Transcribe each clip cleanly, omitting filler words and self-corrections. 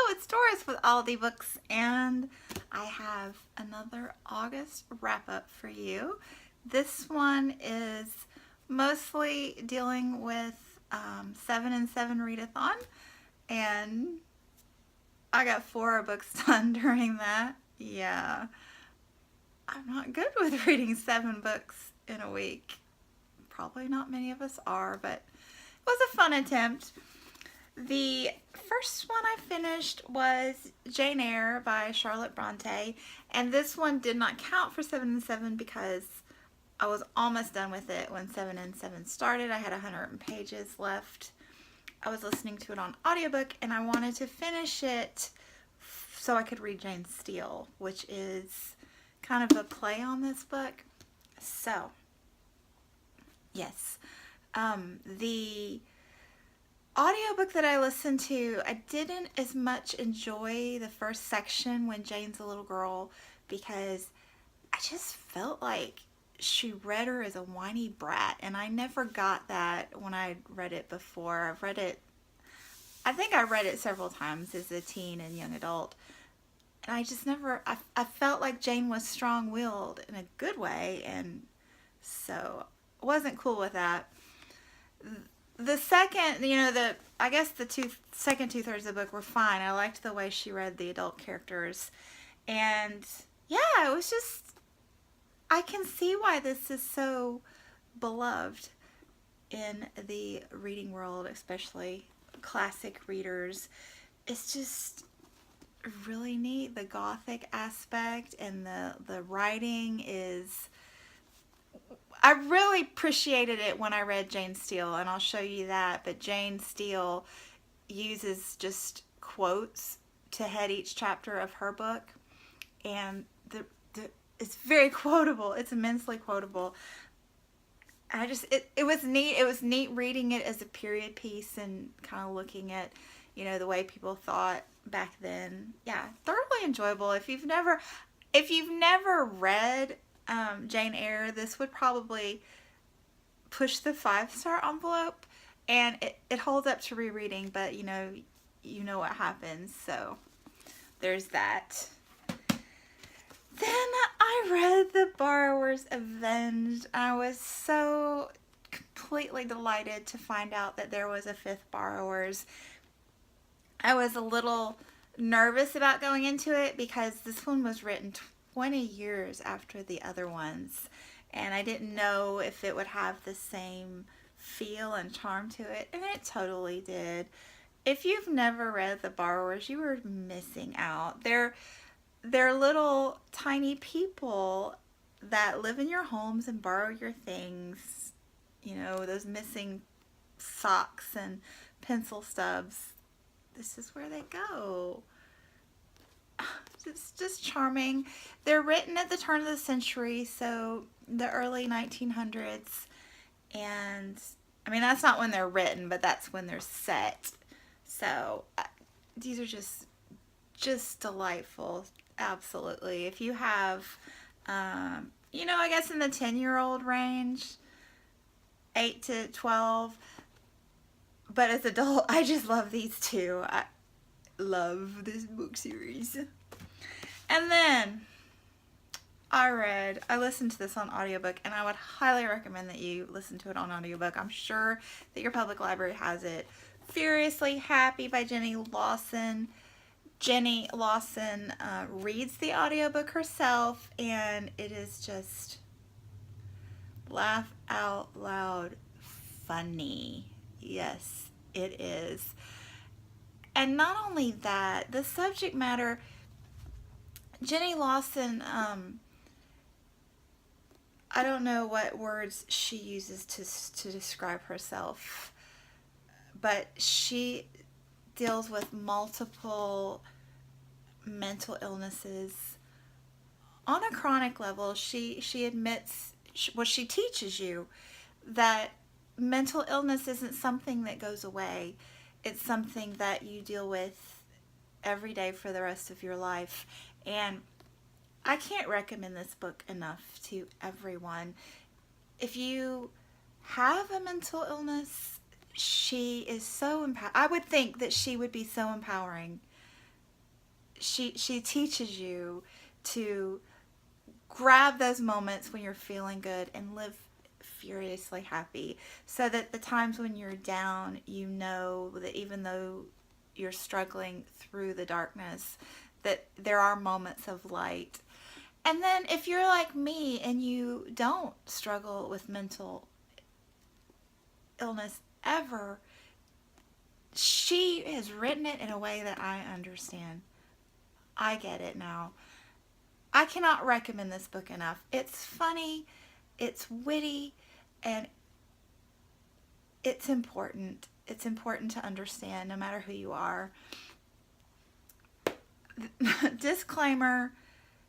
it's Doris with Aldi Books, and I have another August wrap-up for you. This one is mostly dealing with 7 and 7 readathon, and I got 4 books done during that. Yeah, I'm not good with reading 7 books in a week. Probably not many of us are, but it was a fun attempt. The first one I finished was Jane Eyre by Charlotte Bronte, and this one did not count for 7 and 7 because I was almost done with it when 7 and 7 started. I had 100 pages left. I was listening to it on audiobook, and I wanted to finish it so I could read Jane Steele, which is kind of a play on this book. So, yes. The audiobook that I listened to, I didn't as much enjoy the first section when Jane's a little girl because I just felt like she read her as a whiny brat, and I never got that when I read it before. I think I read it several times as a teen and young adult, and I just never, I felt like Jane was strong-willed in a good way, and so I wasn't cool with that. The second, I guess the second two-thirds of the book were fine. I liked the way she read the adult characters. And yeah, it was just, I can see why this is so beloved in the reading world, especially classic readers. It's just really neat. The gothic aspect and the writing is, I really appreciated it when I read Jane Steele, and I'll show you that, but Jane Steele uses just quotes to head each chapter of her book, and it's very quotable. It's immensely quotable. It was neat. It was neat reading it as a period piece and kind of looking at, the way people thought back then. Yeah, thoroughly enjoyable. If you've never read Jane Eyre, this would probably push the 5-star envelope, and it holds up to rereading, but you know what happens, so there's that. Then I read The Borrower's Avenged. I was so completely delighted to find out that there was a 5th Borrower's. I was a little nervous about going into it because this one was written 20 years after the other ones, and I didn't know if it would have the same feel and charm to it, and it totally did. If you've never read The Borrowers, you were missing out. They're little tiny people that live in your homes and borrow your things, those missing socks and pencil stubs. This is where they go. It's just charming. They're written at the turn of the century, so the early 1900s, and I mean, that's not when they're written, but that's when they're set. So these are just delightful. Absolutely. If you have, I guess in the 10-year-old range, 8 to 12, but as adult, I just love these two. I love this book series. And then I listened to this on audiobook, and I would highly recommend that you listen to it on audiobook. I'm sure that your public library has it. Furiously Happy by Jenny Lawson. Jenny Lawson reads the audiobook herself, and it is just laugh out loud funny. Yes, it is. And not only that, the subject matter, Jenny Lawson, I don't know what words she uses to describe herself, but she deals with multiple mental illnesses on a chronic level. She admits, she teaches you that mental illness isn't something that goes away. It's something that you deal with every day for the rest of your life. And I can't recommend this book enough to everyone. If you have a mental illness, she is so I would think that she would be so empowering she teaches you to grab those moments when you're feeling good and live furiously happy, so that the times when you're down, you know that even though you're struggling through the darkness, that there are moments of light. And then if you're like me and you don't struggle with mental illness ever, she has written it in a way that I understand. I get it now. I cannot recommend this book enough. It's funny, it's witty, and it's important. It's important to understand no matter who you are. Disclaimer,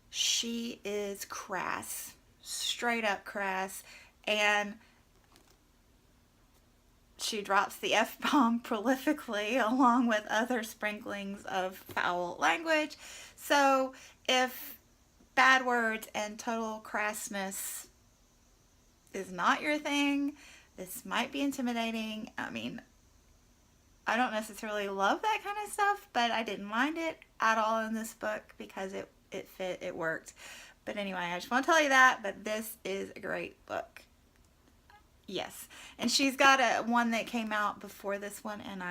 she is crass, straight up crass, and she drops the F-bomb prolifically along with other sprinklings of foul language. So if bad words and total crassness is not your thing, this might be intimidating. I mean, I don't necessarily love that kind of stuff, but I didn't mind it at all in this book because it fit, it worked. But anyway, I just want to tell you that, but this is a great book. Yes. And she's got one that came out before this one, and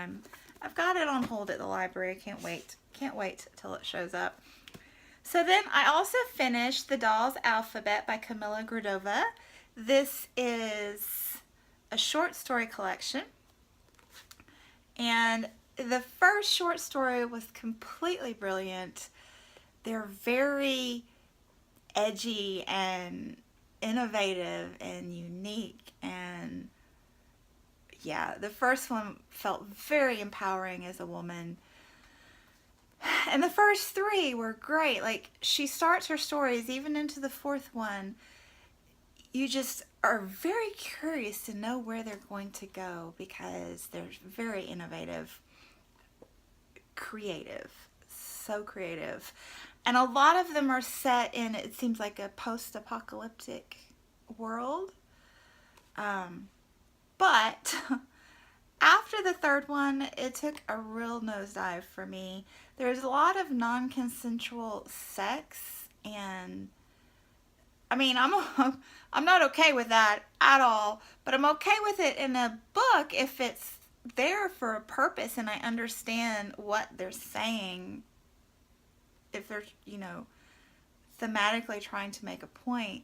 I've got it on hold at the library. I can't wait. Can't wait till it shows up. So then I also finished The Doll's Alphabet by Camilla Gridova. This is a short story collection. And the first short story was completely brilliant. They're very edgy and innovative and unique, and yeah, the first one felt very empowering as a woman, and the first three were great. Like, she starts her stories, even into the fourth one, you just are very curious to know where they're going to go because they're very innovative, creative, so creative. And a lot of them are set in, it seems like, a post-apocalyptic world. But after the third one, it took a real nosedive for me. There's a lot of non-consensual sex, and I mean, I'm not okay with that at all, but I'm okay with it in a book if it's there for a purpose and I understand what they're saying. If they're, thematically trying to make a point.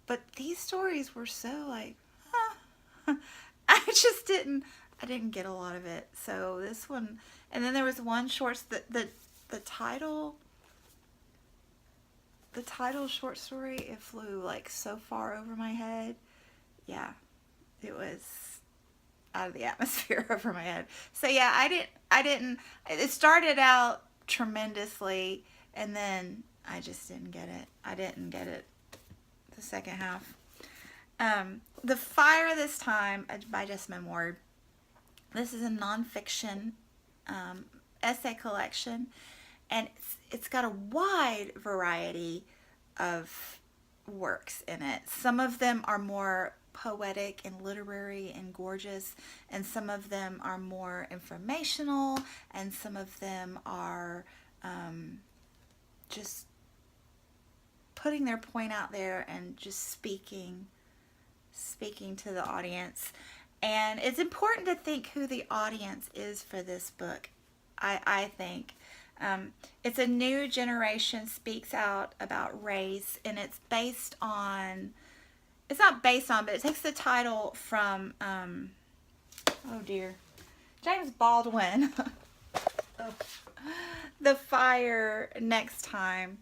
But these stories were so like, I didn't get a lot of it. So this one, and then there was one short, the title short story, it flew like so far over my head. Yeah, it was out of the atmosphere over my head. So yeah, it started out tremendously, and then I just didn't get it. I didn't get it the second half. The Fire This Time by Jessamine Ward. This is a nonfiction essay collection, and it's got a wide variety of works in it. Some of them are more poetic and literary and gorgeous, and some of them are more informational, and some of them are just putting their point out there and just speaking to the audience. And it's important to think who the audience is for this book. I think it's a new generation speaks out about race, and it's not based on, but it takes the title from, James Baldwin. Oh. The Fire Next Time.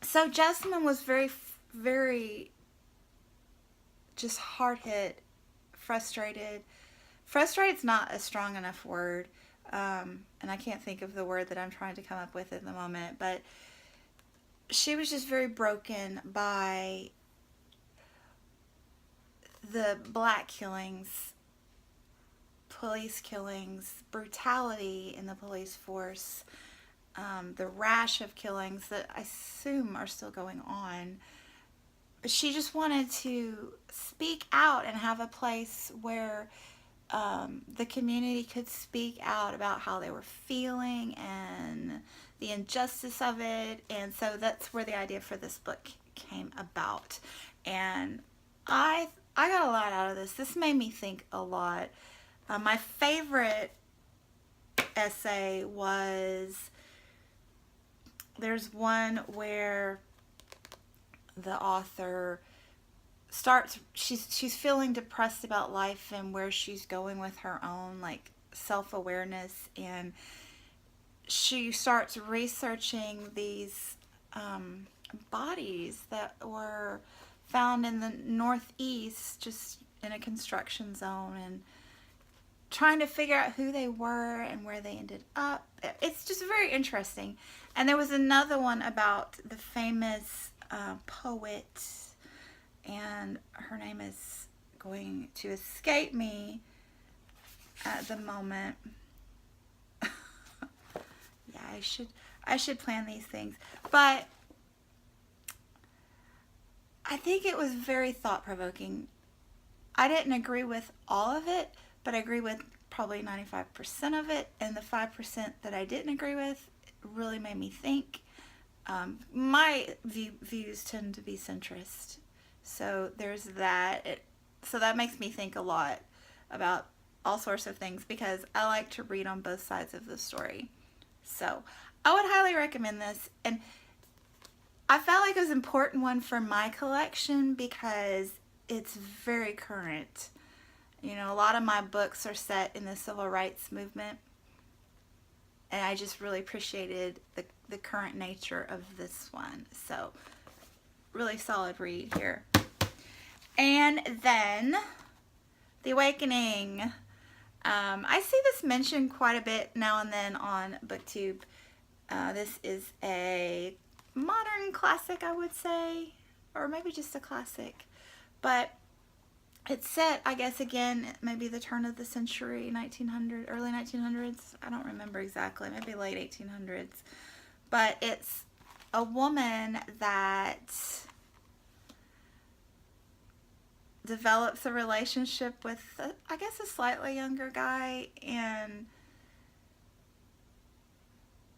So Jessamine was very, very just hard hit, frustrated. Frustrated's not a strong enough word, and I can't think of the word that I'm trying to come up with at the moment, but she was just very broken by the black killings, police killings, brutality in the police force, the rash of killings that I assume are still going on. But she just wanted to speak out and have a place where the community could speak out about how they were feeling and the injustice of it. And so that's where the idea for this book came about. And I got a lot out of this. This made me think a lot. My favorite essay was, there's one where the author starts, she's feeling depressed about life and where she's going with her own like self-awareness, and she starts researching these bodies that were found in the Northeast, just in a construction zone, and trying to figure out who they were and where they ended up. It's just very interesting. And there was another one about the famous poet, and her name is going to escape me at the moment. Yeah, I should plan these things. But I think it was very thought-provoking. I didn't agree with all of it, but I agree with probably 95% of it, and the 5% that I didn't agree with really made me think. My views tend to be centrist, so there's that. So that makes me think a lot about all sorts of things, because I like to read on both sides of the story. So I would highly recommend this, and I felt like it was an important one for my collection because it's very current. You know, a lot of my books are set in the civil rights movement, and I just really appreciated the current nature of this one. So, really solid read here. And then, The Awakening. I see this mentioned quite a bit now and then on BookTube. This is a modern classic, I would say, or maybe just a classic. But it's set, I guess, again, maybe the turn of the century, 1900, early 1900s. I don't remember exactly, maybe late 1800s. But it's a woman that develops a relationship with, I guess, a slightly younger guy, and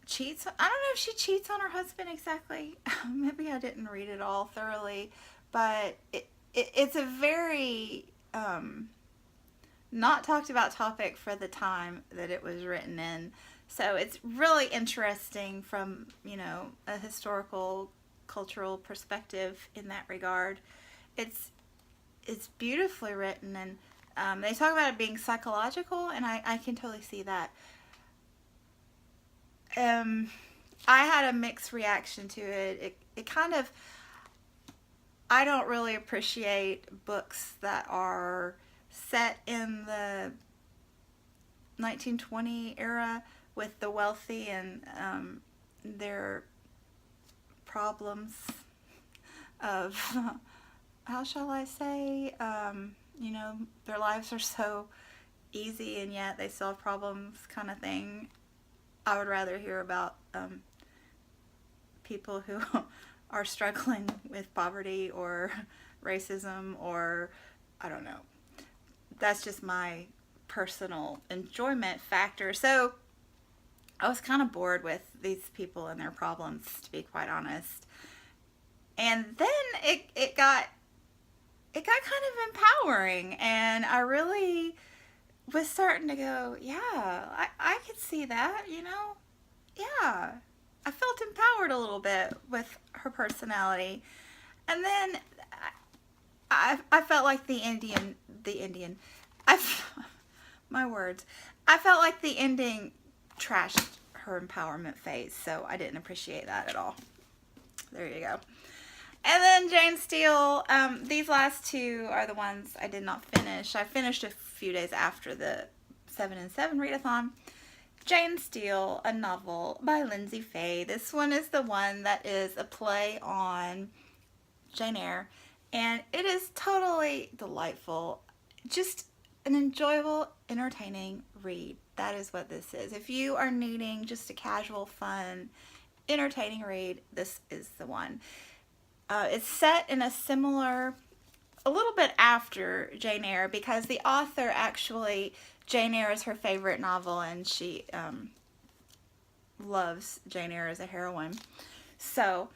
cheats. I don't know if she cheats on her husband exactly. Maybe I didn't read it all thoroughly, but it's a very not talked about topic for the time that it was written in. So it's really interesting from, you know, a historical, cultural perspective in that regard. It's beautifully written, and they talk about it being psychological, and I can totally see that. I had a mixed reaction to it. It kind of, I don't really appreciate books that are set in the 1920 era with the wealthy and their problems of, how shall I say, you know, their lives are so easy and yet they still have problems kind of thing. I would rather hear about people who are struggling with poverty or racism, or I don't know. That's just my personal enjoyment factor. So I was kind of bored with these people and their problems, to be quite honest. And then it got kind of empowering, and I really was starting to go, yeah, I could see that, you know? Yeah. I felt empowered a little bit with her personality. And then I felt like my words. I felt like the ending trashed her empowerment phase, so I didn't appreciate that at all. There you go. And then Jane Steele. These last two are the ones I did not finish. I finished a few days after the 7 and 7 readathon. Jane Steele, a novel by Lindsay Fave. This one is the one that is a play on Jane Eyre, and it is totally delightful. Just an enjoyable, entertaining read. That is what this is. If you are needing just a casual, fun, entertaining read, this is the one. It's set in a similar a little bit after Jane Eyre, because the author actually, Jane Eyre is her favorite novel, and she loves Jane Eyre as a heroine. So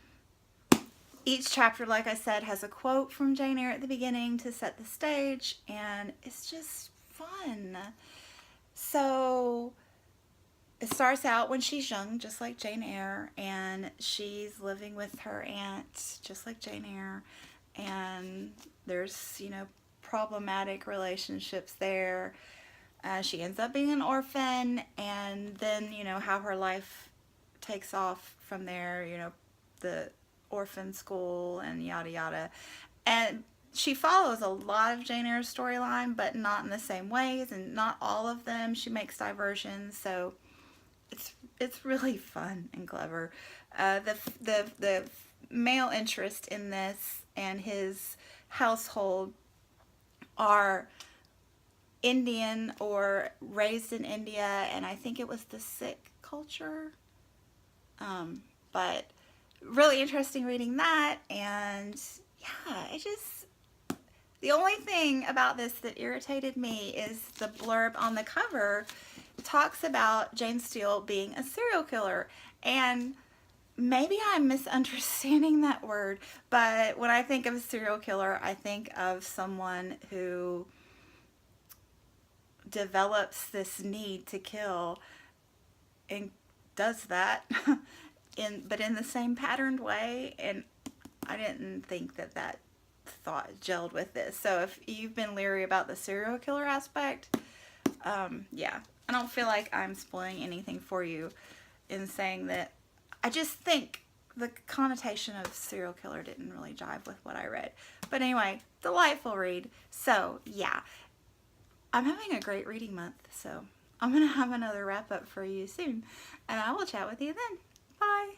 each chapter, like I said, has a quote from Jane Eyre at the beginning to set the stage, and it's just fun. So it starts out when she's young, just like Jane Eyre, and she's living with her aunt, just like Jane Eyre, and there's, problematic relationships there. She ends up being an orphan, and then, how her life takes off from there, the orphan school and yada yada. And she follows a lot of Jane Eyre's storyline, but not in the same ways, and not all of them. She makes diversions, so it's really fun and clever. The male interest in this and his household are Indian or raised in India, and I think it was the Sikh culture. But really interesting reading that, and yeah, the only thing about this that irritated me is the blurb on the cover talks about Jane Steele being a serial killer, and maybe I'm misunderstanding that word, but when I think of a serial killer, I think of someone who develops this need to kill and does that but in the same patterned way, and I didn't think that thought gelled with this. So if you've been leery about the serial killer aspect, yeah, I don't feel like I'm spoiling anything for you in saying that. I just think the connotation of serial killer didn't really jive with what I read. But anyway, delightful read. So yeah, I'm having a great reading month, so I'm going to have another wrap up for you soon, and I will chat with you then. Bye.